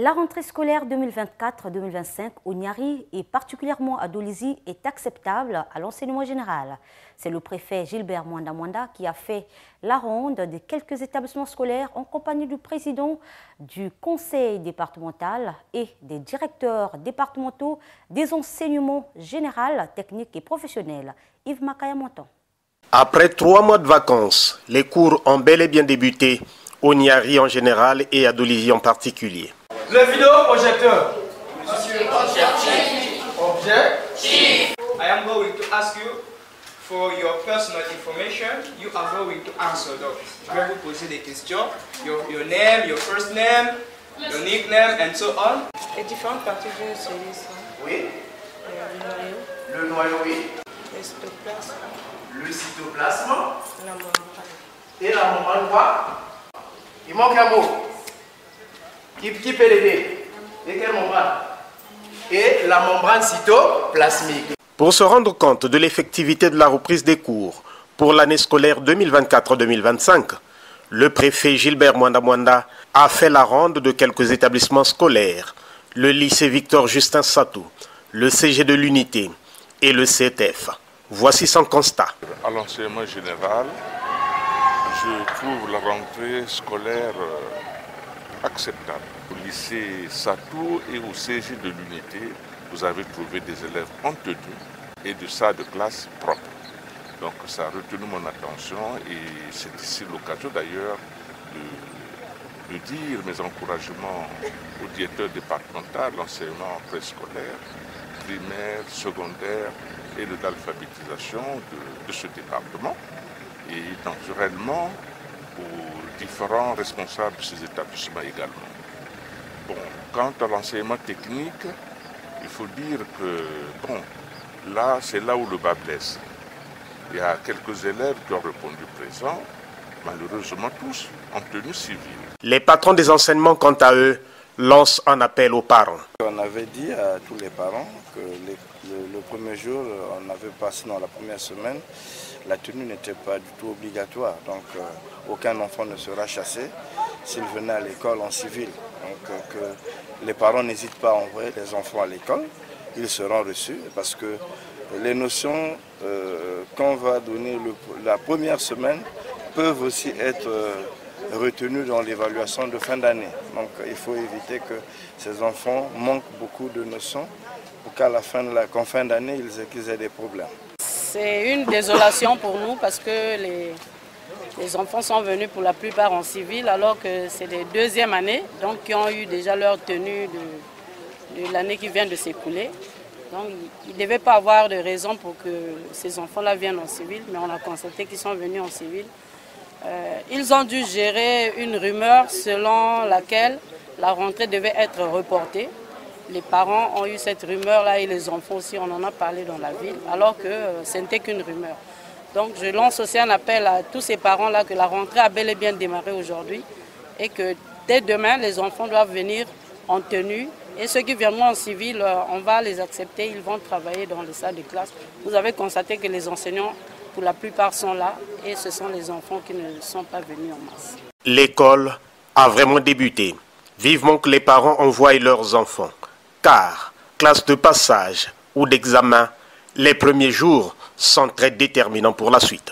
La rentrée scolaire 2024-2025 au Niari et particulièrement à Dolisie est acceptable à l'enseignement général. C'est le préfet Gilbert Mwanda qui a fait la ronde de quelques établissements scolaires en compagnie du président du conseil départemental et des directeurs départementaux des enseignements généraux, techniques et professionnels. Yves Makaya-Monton. Après 3 mois de vacances, les cours ont bel et bien débuté au Niari en général et à Dolisie en particulier. Le vidéoprojecteur. Objectif. Objectif. I am going to ask you for your personal information. You are going to answer. Donc, je vais vous poser des questions. Your name, your first name, your nickname, and so on. Les différentes parties d'une cellule sont Oui. le noyau, Le noyau, oui. le cytoplasme, Le cytoplasme. la membrane. Et la membrane quoi? Il manque un mot. Qui peut l'aider? Et quelle membrane? Et la membrane cytoplasmique. Pour se rendre compte de l'effectivité de la reprise des cours pour l'année scolaire 2024-2025, le préfet Gilbert Mwanda a fait la ronde de quelques établissements scolaires, le lycée Victor Justin Satou, le CG de l'Unité et le CETF. Voici son constat. À l'enseignement général, je trouve la rentrée scolaire acceptable. Au lycée Satou et au CG de l'Unité, vous avez trouvé des élèves en tenue et de salles de classe propres. Donc ça a retenu mon attention et c'est ici l'occasion d'ailleurs de dire mes encouragements au directeur départemental, l'enseignement préscolaire, primaire, secondaire et de l'alphabétisation de ce département et naturellement aux différents responsables de ces établissements également. Bon, quant à l'enseignement technique, il faut dire que, bon, là, c'est là où le bas blesse. Il y a quelques élèves qui ont répondu présent, malheureusement tous en tenue civile. Les patrons des enseignements, quant à eux, lancent un appel aux parents. On avait dit à tous les parents que le premier jour, on avait passé dans la première semaine, la tenue n'était pas du tout obligatoire. Donc aucun enfant ne sera chassé s'il venait à l'école en civil. Donc que les parents n'hésitent pas à envoyer les enfants à l'école, ils seront reçus parce que les notions qu'on va donner la première semaine peuvent aussi être retenues dans l'évaluation de fin d'année. Donc il faut éviter que ces enfants manquent beaucoup de notions pour qu'en fin d'année, ils aient des problèmes. C'est une désolation pour nous parce que les enfants sont venus pour la plupart en civil alors que c'est des deuxièmes années, donc qui ont eu déjà leur tenue de l'année qui vient de s'écouler. Donc il ne devait pas avoir de raison pour que ces enfants-là viennent en civil, mais on a constaté qu'ils sont venus en civil. Ils ont dû gérer une rumeur selon laquelle la rentrée devait être reportée. Les parents ont eu cette rumeur-là et les enfants aussi, on en a parlé dans la ville, alors que ce n'était qu'une rumeur. Donc je lance aussi un appel à tous ces parents-là que la rentrée a bel et bien démarré aujourd'hui et que dès demain, les enfants doivent venir en tenue. Et ceux qui viendront en civil, on va les accepter, ils vont travailler dans les salles de classe. Vous avez constaté que les enseignants, pour la plupart, sont là et ce sont les enfants qui ne sont pas venus en masse. L'école a vraiment débuté. Vivement que les parents envoient leurs enfants. Car, classe de passage ou d'examen, les premiers jours sont très déterminants pour la suite.